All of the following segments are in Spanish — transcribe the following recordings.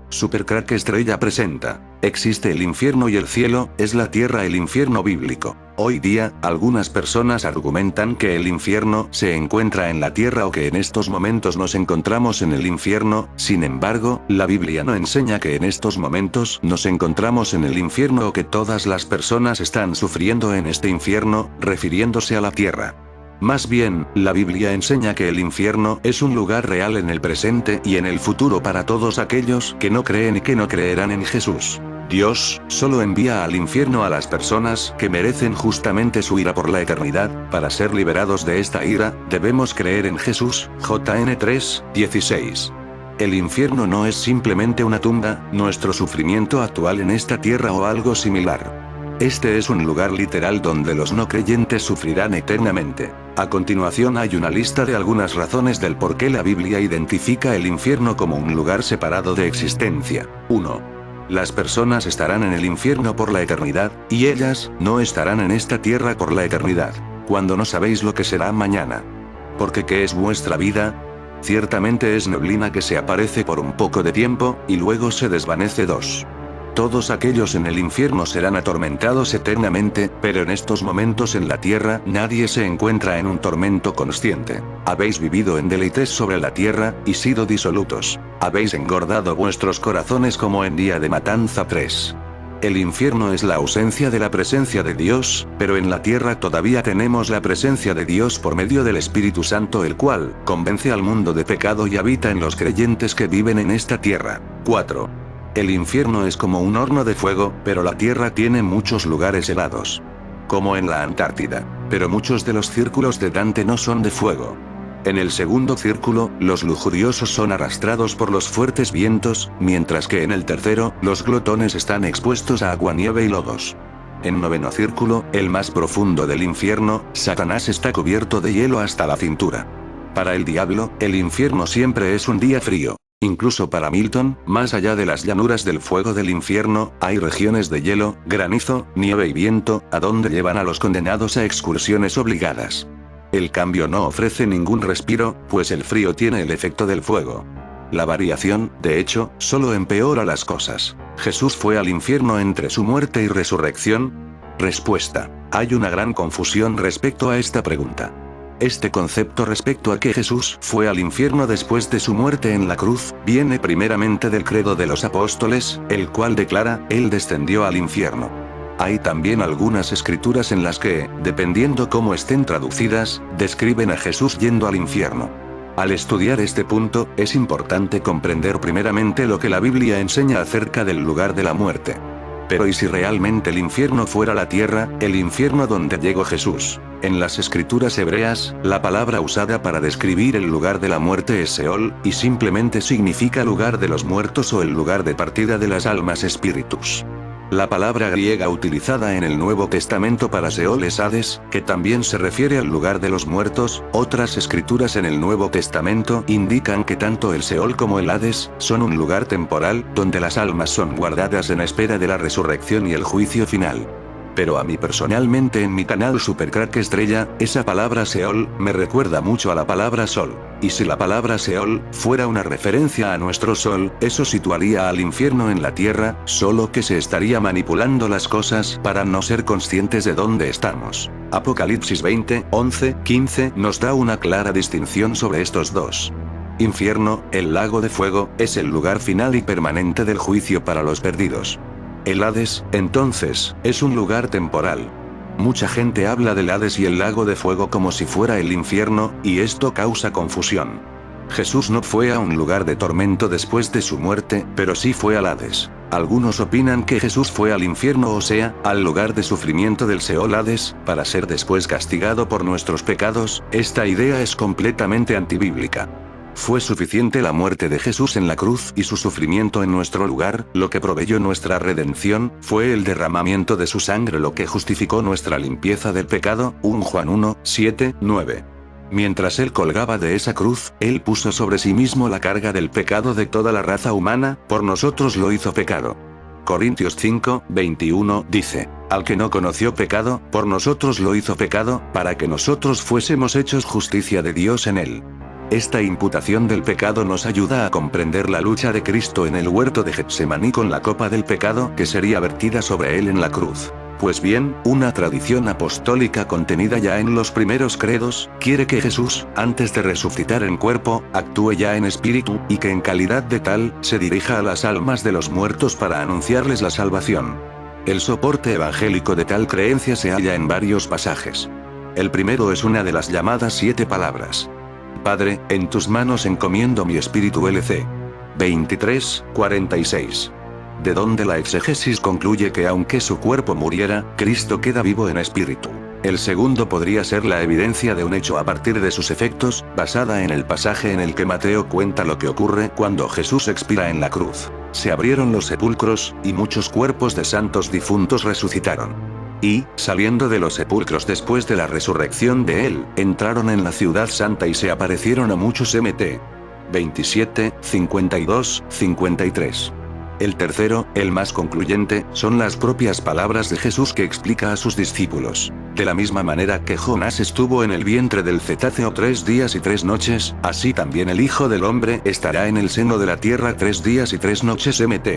Supercrack Estrella presenta. Existe el infierno y el cielo, es la tierra el infierno bíblico. Hoy día, algunas personas argumentan que el infierno se encuentra en la tierra o que en estos momentos nos encontramos en el infierno. Sin embargo, la Biblia no enseña que en estos momentos nos encontramos en el infierno o que todas las personas están sufriendo en este infierno, refiriéndose a la tierra. Más bien, la Biblia enseña que el infierno es un lugar real en el presente y en el futuro para todos aquellos que no creen y que no creerán en Jesús. Dios solo envía al infierno a las personas que merecen justamente su ira por la eternidad. Para ser liberados de esta ira, debemos creer en Jesús. JN 3:16. El infierno no es simplemente una tumba, nuestro sufrimiento actual en esta tierra o algo similar. Este es un lugar literal donde los no creyentes sufrirán eternamente. A continuación hay una lista de algunas razones del por qué la Biblia identifica el infierno como un lugar separado de existencia. 1. Las personas estarán en el infierno por la eternidad, y ellas no estarán en esta tierra por la eternidad. Cuando no sabéis lo que será mañana. Porque ¿qué es vuestra vida? Ciertamente es neblina que se aparece por un poco de tiempo, y luego se desvanece. 2. Todos aquellos en el infierno serán atormentados eternamente, pero en estos momentos en la tierra nadie se encuentra en un tormento consciente. Habéis vivido en deleites sobre la tierra, y sido disolutos. Habéis engordado vuestros corazones como en día de matanza. 3. El infierno es la ausencia de la presencia de Dios, pero en la tierra todavía tenemos la presencia de Dios por medio del Espíritu Santo, el cual convence al mundo de pecado y habita en los creyentes que viven en esta tierra. 4. El infierno es como un horno de fuego, pero la tierra tiene muchos lugares helados. Como en la Antártida. Pero muchos de los círculos de Dante no son de fuego. En el segundo círculo, los lujuriosos son arrastrados por los fuertes vientos, mientras que en el tercero, los glotones están expuestos a agua, nieve y lodos. En noveno círculo, el más profundo del infierno, Satanás está cubierto de hielo hasta la cintura. Para el diablo, el infierno siempre es un día frío. Incluso para Milton, más allá de las llanuras del fuego del infierno, hay regiones de hielo, granizo, nieve y viento, a donde llevan a los condenados a excursiones obligadas. El cambio no ofrece ningún respiro, pues el frío tiene el efecto del fuego. La variación, de hecho, solo empeora las cosas. ¿Jesús fue al infierno entre su muerte y resurrección? Respuesta. Hay una gran confusión respecto a esta pregunta. Este concepto respecto a que Jesús fue al infierno después de su muerte en la cruz, viene primeramente del credo de los apóstoles, el cual declara, Él descendió al infierno. Hay también algunas escrituras en las que, dependiendo cómo estén traducidas, describen a Jesús yendo al infierno. Al estudiar este punto, es importante comprender primeramente lo que la Biblia enseña acerca del lugar de la muerte. Pero ¿y si realmente el infierno fuera la tierra, el infierno donde llegó Jesús? En las escrituras hebreas, la palabra usada para describir el lugar de la muerte es Seol, y simplemente significa lugar de los muertos o el lugar de partida de las almas espíritus. La palabra griega utilizada en el Nuevo Testamento para Seol es Hades, que también se refiere al lugar de los muertos. Otras escrituras en el Nuevo Testamento indican que tanto el Seol como el Hades son un lugar temporal, donde las almas son guardadas en espera de la resurrección y el juicio final. Pero a mí personalmente en mi canal Supercrack Estrella, esa palabra Seol, me recuerda mucho a la palabra Sol. Y si la palabra Seol fuera una referencia a nuestro Sol, eso situaría al infierno en la tierra, solo que se estaría manipulando las cosas para no ser conscientes de dónde estamos. Apocalipsis 20, 11, 15 nos da una clara distinción sobre estos dos. Infierno, el lago de fuego, es el lugar final y permanente del juicio para los perdidos. El Hades, entonces, es un lugar temporal. Mucha gente habla del Hades y el lago de fuego como si fuera el infierno, y esto causa confusión. Jesús no fue a un lugar de tormento después de su muerte, pero sí fue al Hades. Algunos opinan que Jesús fue al infierno, o sea, al lugar de sufrimiento del Seol Hades, para ser después castigado por nuestros pecados. Esta idea es completamente antibíblica. Fue suficiente la muerte de Jesús en la cruz y su sufrimiento en nuestro lugar, lo que proveyó nuestra redención, fue el derramamiento de su sangre lo que justificó nuestra limpieza del pecado, 1 Juan 1, 7, 9. Mientras él colgaba de esa cruz, él puso sobre sí mismo la carga del pecado de toda la raza humana, por nosotros lo hizo pecado. Corintios 5, 21 dice, al que no conoció pecado, por nosotros lo hizo pecado, para que nosotros fuésemos hechos justicia de Dios en él. Esta imputación del pecado nos ayuda a comprender la lucha de Cristo en el huerto de Getsemaní con la copa del pecado que sería vertida sobre él en la cruz. Pues bien, una tradición apostólica contenida ya en los primeros credos, quiere que Jesús, antes de resucitar en cuerpo, actúe ya en espíritu, y que en calidad de tal, se dirija a las almas de los muertos para anunciarles la salvación. El soporte evangélico de tal creencia se halla en varios pasajes. El primero es una de las llamadas 7 palabras. Padre, en tus manos encomiendo mi espíritu LC. 23:46. De donde la exégesis concluye que aunque su cuerpo muriera, Cristo queda vivo en espíritu. El segundo podría ser la evidencia de un hecho a partir de sus efectos, basada en el pasaje en el que Mateo cuenta lo que ocurre cuando Jesús expira en la cruz. Se abrieron los sepulcros, y muchos cuerpos de santos difuntos resucitaron. Y, saliendo de los sepulcros después de la resurrección de él, entraron en la ciudad santa y se aparecieron a muchos. Mt. 27, 52, 53. El tercero, el más concluyente, son las propias palabras de Jesús que explica a sus discípulos. De la misma manera que Jonás estuvo en el vientre del cetáceo 3 días y 3 noches, así también el Hijo del Hombre estará en el seno de la tierra 3 días y 3 noches. Mt.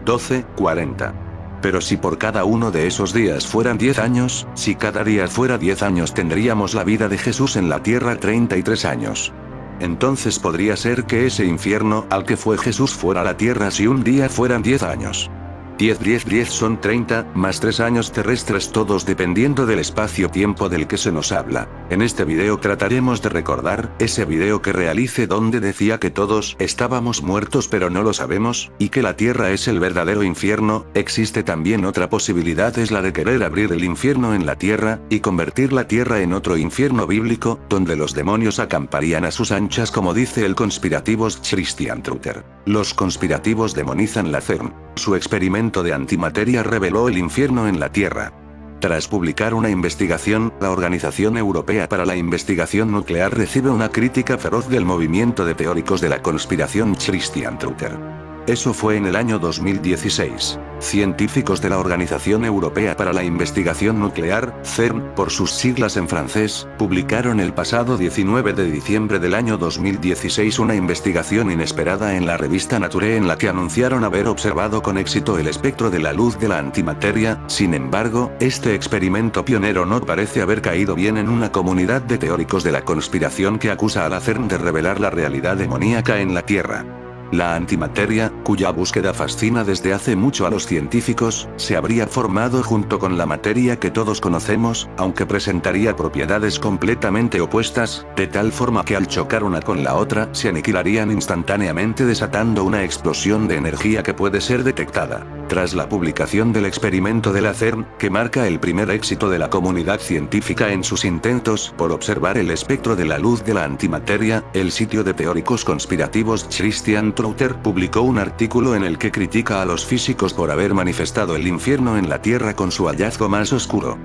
12, 40. Pero si por cada uno de esos días fueran 10 años, si cada día fuera 10 años tendríamos la vida de Jesús en la tierra 33 años. Entonces podría ser que ese infierno al que fue Jesús fuera la tierra si un día fueran 10 años. 10 son 30, más 3 años terrestres, todos dependiendo del espacio-tiempo del que se nos habla. En este video trataremos de recordar ese video que realicé donde decía que todos estábamos muertos pero no lo sabemos, y que la tierra es el verdadero infierno. Existe también otra posibilidad, es la de querer abrir el infierno en la tierra, y convertir la tierra en otro infierno bíblico, donde los demonios acamparían a sus anchas, como dice el conspirativo Christian Truther. Los conspirativos demonizan la CERN. Su experimento de antimateria reveló el infierno en la Tierra. Tras publicar una investigación, la Organización Europea para la Investigación Nuclear recibe una crítica feroz del movimiento de teóricos de la conspiración Christian Truther. Eso fue en el año 2016. Científicos de la Organización Europea para la Investigación Nuclear, CERN, por sus siglas en francés, publicaron el pasado 19 de diciembre del año 2016 una investigación inesperada en la revista Nature en la que anunciaron haber observado con éxito el espectro de la luz de la antimateria. Sin embargo, este experimento pionero no parece haber caído bien en una comunidad de teóricos de la conspiración que acusa a la CERN de revelar la realidad demoníaca en la Tierra. La antimateria, cuya búsqueda fascina desde hace mucho a los científicos, se habría formado junto con la materia que todos conocemos, aunque presentaría propiedades completamente opuestas, de tal forma que al chocar una con la otra se aniquilarían instantáneamente, desatando una explosión de energía que puede ser detectada. Tras la publicación del experimento de la CERN, que marca el primer éxito de la comunidad científica en sus intentos por observar el espectro de la luz de la antimateria, el sitio de teóricos conspirativos Christian Truther publicó un artículo en el que critica a los físicos por haber manifestado el infierno en la Tierra con su hallazgo más oscuro.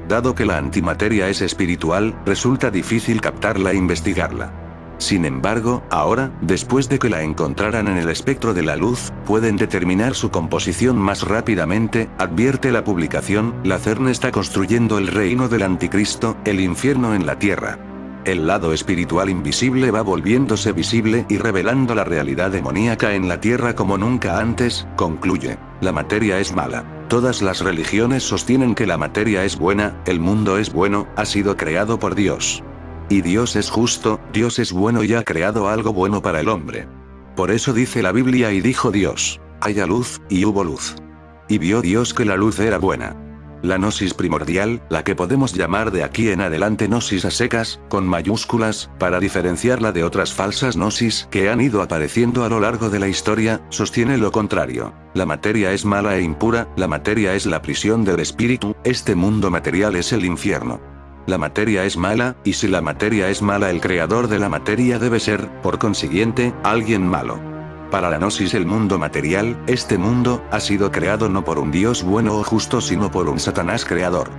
Dado que la antimateria es espiritual, resulta difícil captarla e investigarla. Sin embargo, ahora, después de que la encontraran en el espectro de la luz, pueden determinar su composición más rápidamente, advierte la publicación. La CERN está construyendo el reino del anticristo, el infierno en la Tierra. El lado espiritual invisible va volviéndose visible y revelando la realidad demoníaca en la Tierra como nunca antes, concluye. La materia es mala. Todas las religiones sostienen que la materia es buena, el mundo es bueno, ha sido creado por Dios. Y Dios es justo, Dios es bueno y ha creado algo bueno para el hombre. Por eso dice la Biblia: y dijo Dios, haya luz, y hubo luz. Y vio Dios que la luz era buena. La gnosis primordial, la que podemos llamar de aquí en adelante gnosis a secas, con mayúsculas, para diferenciarla de otras falsas gnosis que han ido apareciendo a lo largo de la historia, sostiene lo contrario. La materia es mala e impura, la materia es la prisión del espíritu, este mundo material es el infierno. La materia es mala, y si la materia es mala, el creador de la materia debe ser, por consiguiente, alguien malo. Para la gnosis, el mundo material, este mundo, ha sido creado no por un Dios bueno o justo, sino por un Satanás creador.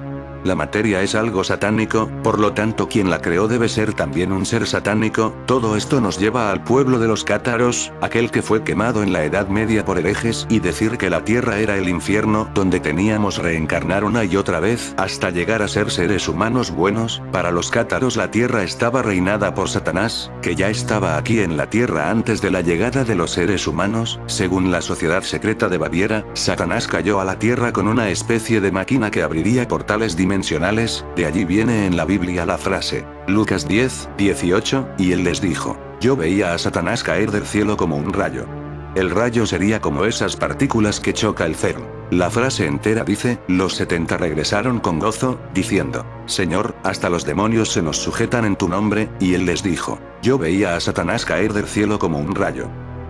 La materia es algo satánico, por lo tanto quien la creó debe ser también un ser satánico. Todo esto nos lleva al pueblo de los cátaros, aquel que fue quemado en la Edad Media por herejes, y decir que la tierra era el infierno, donde teníamos reencarnar una y otra vez, hasta llegar a ser seres humanos buenos. Para los cátaros la tierra estaba reinada por Satanás, que ya estaba aquí en la tierra antes de la llegada de los seres humanos. Según la sociedad secreta de Baviera, Satanás cayó a la tierra con una especie de máquina que abriría portales dimensionales. De allí viene en la Biblia la frase, Lucas 10:18, y él les dijo, yo veía a Satanás caer del cielo como un rayo. El rayo sería como esas partículas que choca el CERN. La frase entera dice, los 70 regresaron con gozo, diciendo, Señor, hasta los demonios se nos sujetan en tu nombre, y él les dijo, yo veía a Satanás caer del cielo como un rayo.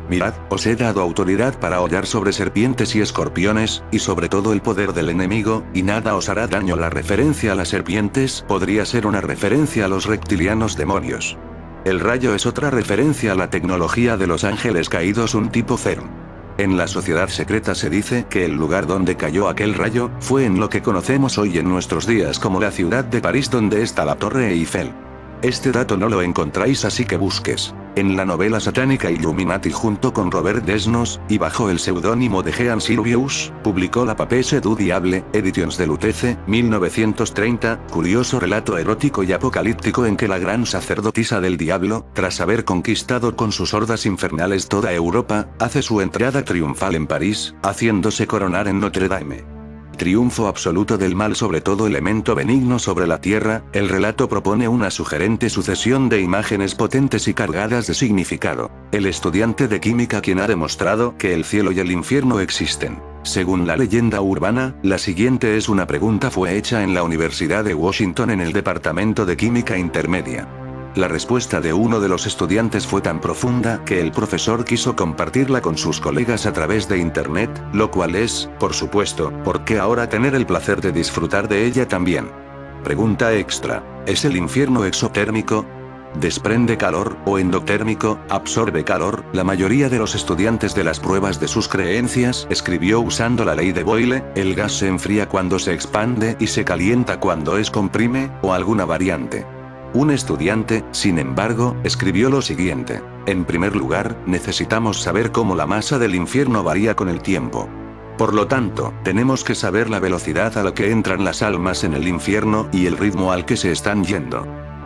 Mirad, os he dado autoridad para hollar sobre serpientes y escorpiones, y sobre todo el poder del enemigo, y nada os hará daño. La referencia a las serpientes podría ser una referencia a los reptilianos demonios. El rayo es otra referencia a la tecnología de los ángeles caídos, un tipo CERN. En la sociedad secreta se dice que el lugar donde cayó aquel rayo, fue en lo que conocemos hoy en nuestros días como la ciudad de París, donde está la Torre Eiffel. Este dato no lo encontráis, así que busques. En la novela satánica Illuminati junto con Robert Desnos, y bajo el seudónimo de Jean Silvius, publicó La Papesse du Diable, Editions de Lutece, 1930, curioso relato erótico y apocalíptico en que la gran sacerdotisa del diablo, tras haber conquistado con sus hordas infernales toda Europa, hace su entrada triunfal en París, haciéndose coronar en Notre Dame. Triunfo absoluto del mal sobre todo elemento benigno sobre la tierra. El relato propone una sugerente sucesión de imágenes potentes y cargadas de significado. El estudiante de química quien ha demostrado que el cielo y el infierno existen. Según la leyenda urbana, la siguiente es una pregunta fue hecha en la Universidad de Washington en el Departamento de Química Intermedia. La respuesta de uno de los estudiantes fue tan profunda que el profesor quiso compartirla con sus colegas a través de internet, lo cual es, por supuesto, ¿por qué ahora tener el placer de disfrutar de ella también? Pregunta extra, ¿es el infierno exotérmico? ¿Desprende calor, o endotérmico, absorbe calor? La mayoría de los estudiantes de las pruebas de sus creencias escribió usando la ley de Boyle, el gas se enfría cuando se expande y se calienta cuando es comprime, o alguna variante. Un estudiante, sin embargo, escribió lo siguiente. En primer lugar, necesitamos saber cómo la masa del infierno varía con el tiempo. Por lo tanto, tenemos que saber la velocidad a la que entran las almas en el infierno y el ritmo al que se están yendo.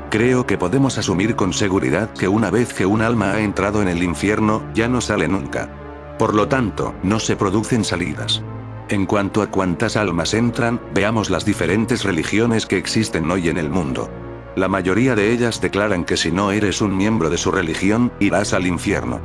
Creo que podemos asumir con seguridad que una vez que un alma ha entrado en el infierno, ya no sale nunca. Por lo tanto, no se producen salidas. En cuanto a cuántas almas entran, veamos las diferentes religiones que existen hoy en el mundo. La mayoría de ellas declaran que si no eres un miembro de su religión, irás al infierno.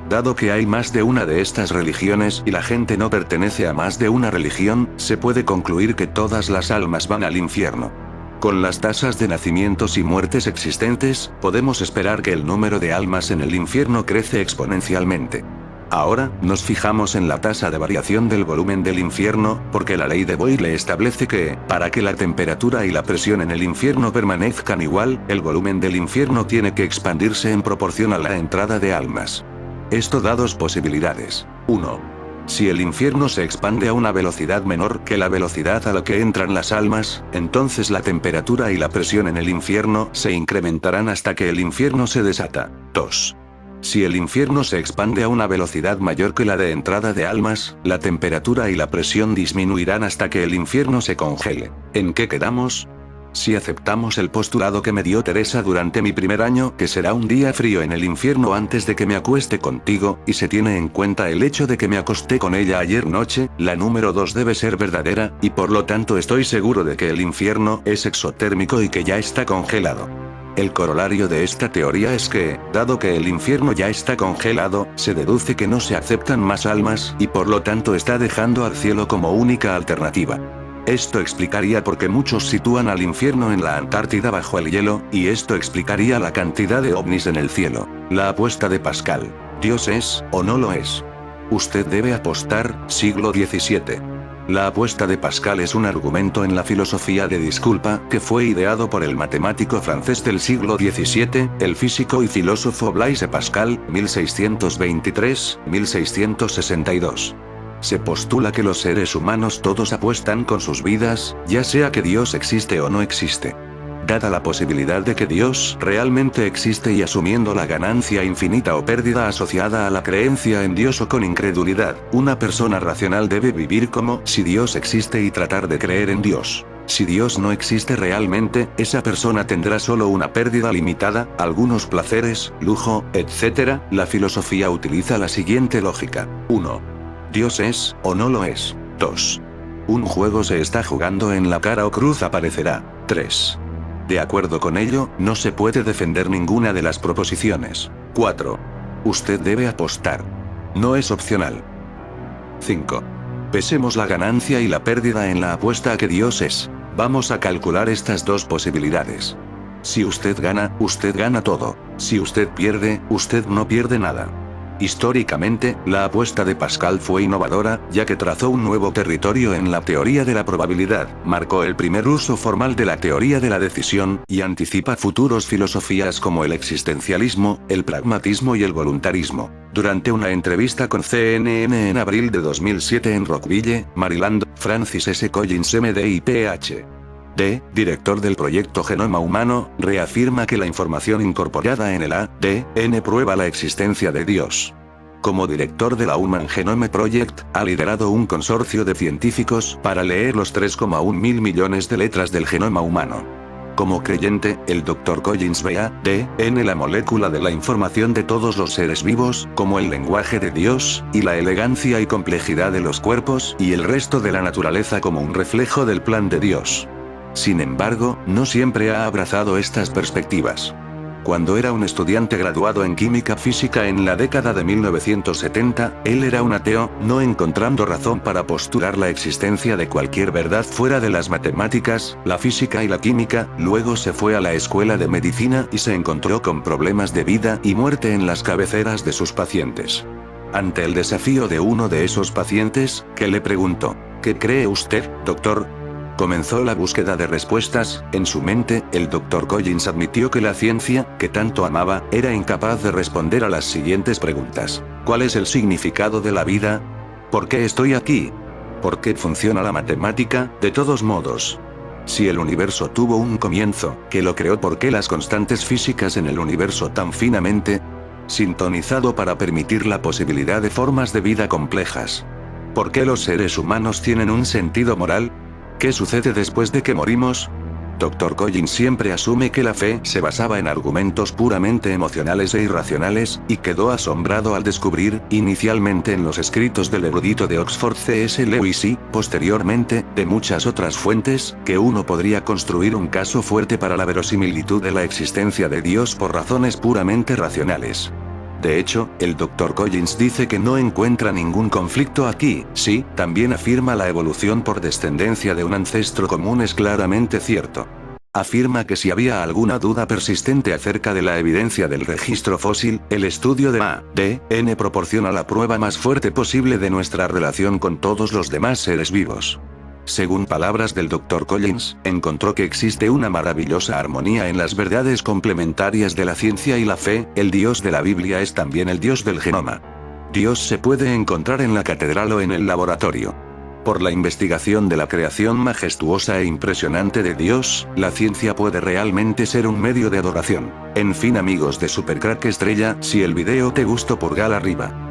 Dado que hay más de una de estas religiones y la gente no pertenece a más de una religión, se puede concluir que todas las almas van al infierno. Con las tasas de nacimientos y muertes existentes, podemos esperar que el número de almas en el infierno crece exponencialmente. Ahora, nos fijamos en la tasa de variación del volumen del infierno, porque la ley de Boyle establece que, para que la temperatura y la presión en el infierno permanezcan igual, el volumen del infierno tiene que expandirse en proporción a la entrada de almas. Esto da dos posibilidades. 1. Si el infierno se expande a una velocidad menor que la velocidad a la que entran las almas, entonces la temperatura y la presión en el infierno se incrementarán hasta que el infierno se desata. 2. Si el infierno se expande a una velocidad mayor que la de entrada de almas, la temperatura y la presión disminuirán hasta que el infierno se congele. ¿En qué quedamos? Si aceptamos el postulado que me dio Teresa durante mi primer año, que será un día frío en el infierno antes de que me acueste contigo, y se tiene en cuenta el hecho de que me acosté con ella ayer noche, la número 2 debe ser verdadera, y por lo tanto estoy seguro de que el infierno es exotérmico y que ya está congelado. El corolario de esta teoría es que, dado que el infierno ya está congelado, se deduce que no se aceptan más almas, y por lo tanto está dejando al cielo como única alternativa. Esto explicaría por qué muchos sitúan al infierno en la Antártida bajo el hielo, y esto explicaría la cantidad de ovnis en el cielo. La apuesta de Pascal. ¿Dios es, o no lo es? Usted debe apostar, siglo XVII. La apuesta de Pascal es un argumento en la filosofía de disculpa, que fue ideado por el matemático francés del siglo XVII, el físico y filósofo Blaise Pascal, 1623-1662. Se postula que los seres humanos todos apuestan con sus vidas, ya sea que Dios existe o no existe. Dada la posibilidad de que Dios realmente existe y asumiendo la ganancia infinita o pérdida asociada a la creencia en Dios o con incredulidad, una persona racional debe vivir como si Dios existe y tratar de creer en Dios. Si Dios no existe realmente, esa persona tendrá solo una pérdida limitada, algunos placeres, lujo, etc. La filosofía utiliza la siguiente lógica. 1. Dios es, o no lo es. 2. Un juego se está jugando en la cara o cruz aparecerá. 3. De acuerdo con ello, no se puede defender ninguna de las proposiciones. 4. Usted debe apostar. No es opcional. 5. Pesemos la ganancia y la pérdida en la apuesta a que Dios es. Vamos a calcular estas dos posibilidades. Si usted gana todo. Si usted no pierde nada. Históricamente, la apuesta de Pascal fue innovadora, ya que trazó un nuevo territorio en la teoría de la probabilidad, marcó el primer uso formal de la teoría de la decisión, y anticipa futuros filosofías como el existencialismo, el pragmatismo y el voluntarismo. Durante una entrevista con CNN en abril de 2007 en Rockville, Maryland, Francis S. Collins MD, Ph.D., director del proyecto Genoma Humano, reafirma que la información incorporada en el ADN prueba la existencia de Dios. Como director de la Human Genome Project, ha liderado un consorcio de científicos para leer los 3,1 mil millones de letras del genoma humano. Como creyente, el Dr. Collins ve ADN la molécula de la información de todos los seres vivos, como el lenguaje de Dios, y la elegancia y complejidad de los cuerpos y el resto de la naturaleza como un reflejo del plan de Dios. Sin embargo, no siempre ha abrazado estas perspectivas. Cuando era un estudiante graduado en química física en la década de 1970, él era un ateo, no encontrando razón para postular la existencia de cualquier verdad fuera de las matemáticas, la física y la química. Luego se fue a la escuela de medicina y se encontró con problemas de vida y muerte en las cabeceras de sus pacientes. Ante el desafío de uno de esos pacientes, que le preguntó: ¿qué cree usted, doctor? Comenzó la búsqueda de respuestas. En su mente, el Dr. Collins admitió que la ciencia, que tanto amaba, era incapaz de responder a las siguientes preguntas. ¿Cuál es el significado de la vida? ¿Por qué estoy aquí? ¿Por qué funciona la matemática? De todos modos, si el universo tuvo un comienzo, que lo creó, ¿por qué las constantes físicas en el universo tan finamente sintonizado para permitir la posibilidad de formas de vida complejas? ¿Por qué los seres humanos tienen un sentido moral? ¿Qué sucede después de que morimos? Dr. Collins siempre asume que la fe se basaba en argumentos puramente emocionales e irracionales, y quedó asombrado al descubrir, inicialmente en los escritos del erudito de Oxford C.S. Lewis y, posteriormente, de muchas otras fuentes, que uno podría construir un caso fuerte para la verosimilitud de la existencia de Dios por razones puramente racionales. De hecho, el Dr. Collins dice que no encuentra ningún conflicto aquí. Sí, también afirma la evolución por descendencia de un ancestro común es claramente cierto. Afirma que si había alguna duda persistente acerca de la evidencia del registro fósil, el estudio de ADN proporciona la prueba más fuerte posible de nuestra relación con todos los demás seres vivos. Según palabras del Dr. Collins, encontró que existe una maravillosa armonía en las verdades complementarias de la ciencia y la fe. El Dios de la Biblia es también el Dios del genoma. Dios se puede encontrar en la catedral o en el laboratorio. Por la investigación de la creación majestuosa e impresionante de Dios, la ciencia puede realmente ser un medio de adoración. En fin, amigos de Supercrack Estrella, si el video te gustó, pulgar arriba.